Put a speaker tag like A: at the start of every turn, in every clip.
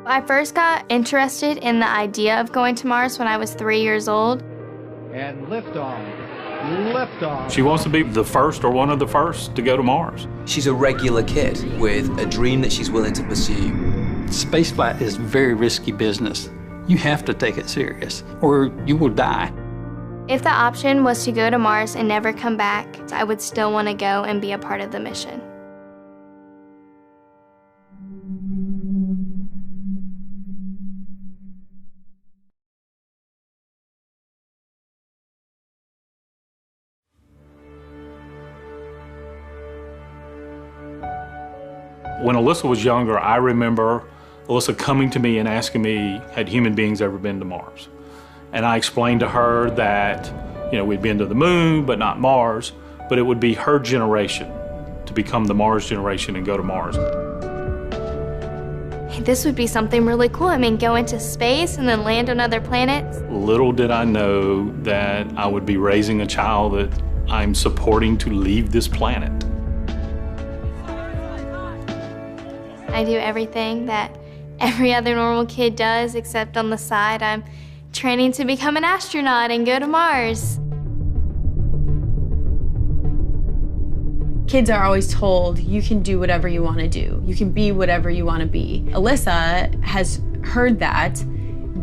A: I first got interested in the idea of going to Mars when I was 3 years old.
B: And liftoff. Liftoff.
C: She wants to be the first or one of the first to go to Mars.
D: She's a regular kid with a dream that she's willing to pursue.
E: Spaceflight is very risky business. You have to take it serious, or you will die.
A: If the option was to go to Mars and never come back, I would still want to go and be a part of the mission.
C: When Alyssa was younger, I remember Alyssa coming to me and asking me, had human beings ever been to Mars? And I explained to her that, we'd been to the moon, but not Mars, but it would be her generation to become the Mars generation and go to Mars.
A: This would be something really cool. Go into space and then land on other planets.
C: Little did I know that I would be raising a child that I'm supporting to leave this planet.
A: I do everything that every other normal kid does, except on the side, I'm training to become an astronaut and go to Mars.
F: Kids are always told, you can do whatever you want to do. You can be whatever you want to be. Alyssa has heard that,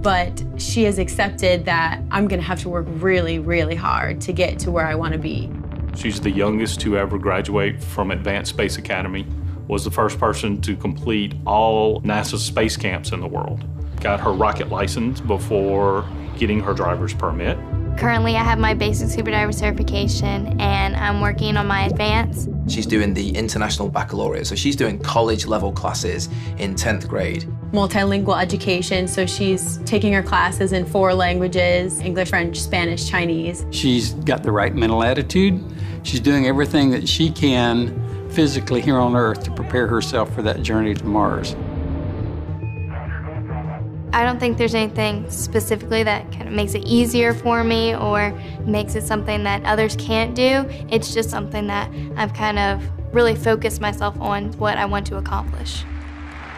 F: but she has accepted that I'm going to have to work really, really hard to get to where I want to be.
C: She's the youngest to ever graduate from Advanced Space Academy, was the first person to complete all NASA space camps in the world. Got her rocket license before getting her driver's permit.
A: Currently, I have my basic scuba diver certification, and I'm working on my advanced.
D: She's doing the International Baccalaureate, so she's doing college-level classes in 10th grade.
F: Multilingual education, so she's taking her classes in 4 languages, English, French, Spanish, Chinese.
E: She's got the right mental attitude. She's doing everything that she can physically here on Earth to prepare herself for that journey to Mars.
A: I don't think there's anything specifically that kind of makes it easier for me or makes it something that others can't do. It's just something that I've kind of really focused myself on what I want to accomplish.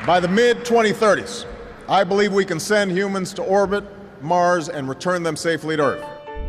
G: By the mid-2030s, I believe we can send humans to orbit Mars and return them safely to Earth.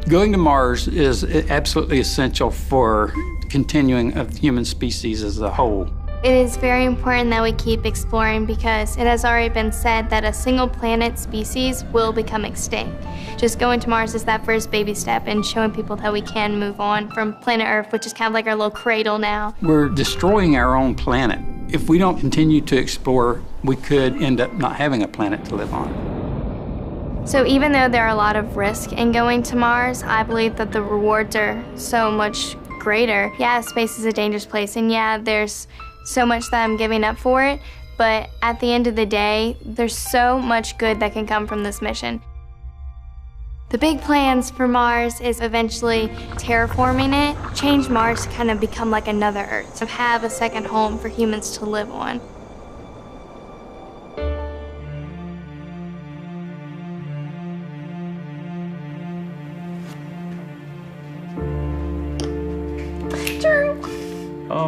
E: Going to Mars is absolutely essential for continuing of the human species as a whole.
A: It is very important that we keep exploring because it has already been said that a single planet species will become extinct. Just going to Mars is that first baby step in showing people that we can move on from planet Earth, which is kind of like our little cradle now.
E: We're destroying our own planet. If we don't continue to explore, we could end up not having a planet to live on.
A: So even though there are a lot of risk in going to Mars, I believe that the rewards are so much greater. Yeah, space is a dangerous place, and yeah, there's so much that I'm giving up for it, but at the end of the day, there's so much good that can come from this mission. The big plans for Mars is eventually terraforming it, change Mars to kind of become like another Earth, to have a second home for humans to live on.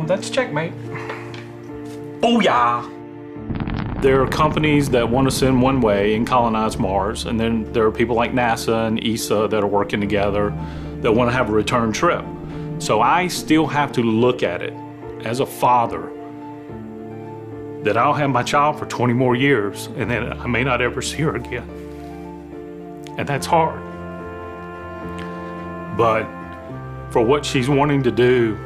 C: That's checkmate. Booyah! There are companies that want to send one way and colonize Mars, and then there are people like NASA and ESA that are working together that want to have a return trip. So I still have to look at it as a father that I'll have my child for 20 more years, and then I may not ever see her again. And that's hard. But for what she's wanting to do,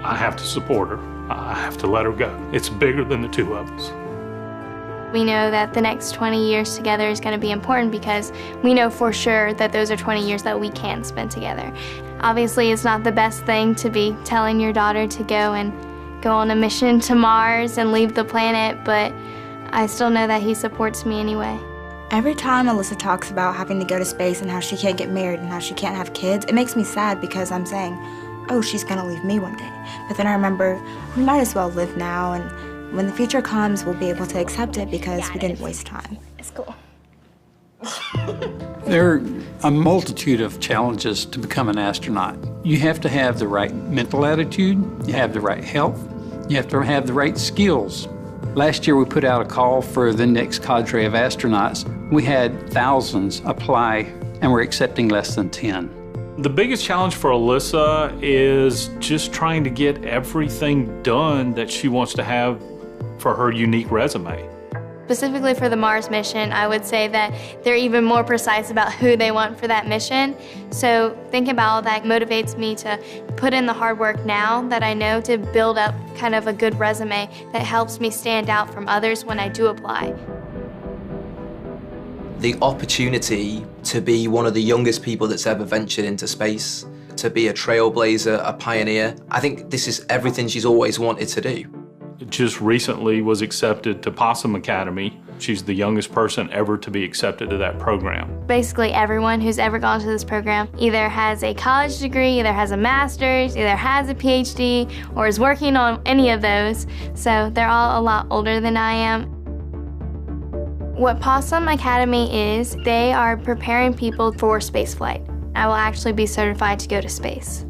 C: I have to support her. I have to let her go. It's bigger than the two of us.
A: We know that the next 20 years together is going to be important because we know for sure that those are 20 years that we can spend together. Obviously, it's not the best thing to be telling your daughter to go on a mission to Mars and leave the planet, but I still know that he supports me anyway.
H: Every time Alyssa talks about having to go to space and how she can't get married and how she can't have kids, it makes me sad because I'm saying, oh, she's gonna leave me one day. But then I remember, we might as well live now, and when the future comes, we'll be able to accept it because we didn't waste time.
A: It's cool.
E: There are a multitude of challenges to become an astronaut. You have to have the right mental attitude, you have the right health, you have to have the right skills. Last year we put out a call for the next cadre of astronauts. We had thousands apply and we're accepting less than 10.
C: The biggest challenge for Alyssa is just trying to get everything done that she wants to have for her unique resume.
A: Specifically for the Mars mission, I would say that they're even more precise about who they want for that mission. So thinking about all that motivates me to put in the hard work now that I know to build up kind of a good resume that helps me stand out from others when I do apply.
D: The opportunity to be one of the youngest people that's ever ventured into space, to be a trailblazer, a pioneer, I think this is everything she's always wanted to do.
C: Just recently was accepted to Possum Academy. She's the youngest person ever to be accepted to that program.
A: Basically everyone who's ever gone to this program either has a college degree, either has a master's, either has a PhD, or is working on any of those. So they're all a lot older than I am. What Possum Academy is, they are preparing people for spaceflight. I will actually be certified to go to space.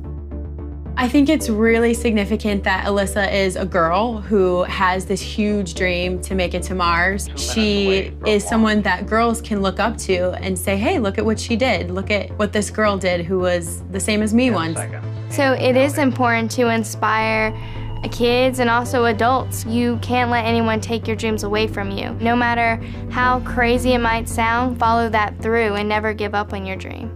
F: I think it's really significant that Alyssa is a girl who has this huge dream to make it to Mars. She is someone that girls can look up to and say, hey, look at what she did. Look at what this girl did who was the same as me once.
A: So it is important to inspire kids and also adults. You can't let anyone take your dreams away from you. No matter how crazy it might sound, follow that through and never give up on your dream.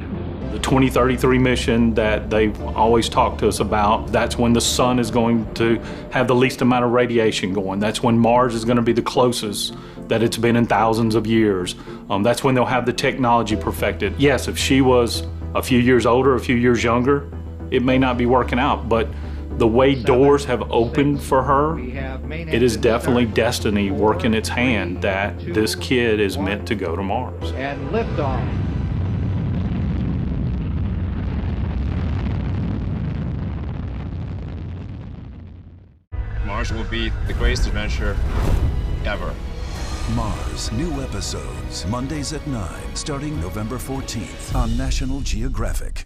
C: The 2033 mission that they've always talked to us about, that's when the sun is going to have the least amount of radiation going. That's when Mars is going to be the closest that it's been in thousands of years. That's when they'll have the technology perfected. Yes, if she was a few years older, a few years younger, it may not be working out, but the way doors have opened for her, it is definitely destiny working its hand that this kid is meant to go to Mars.
B: And liftoff.
I: Mars will be the greatest adventure ever.
J: Mars, new episodes, Mondays at 9, starting November 14th on National Geographic.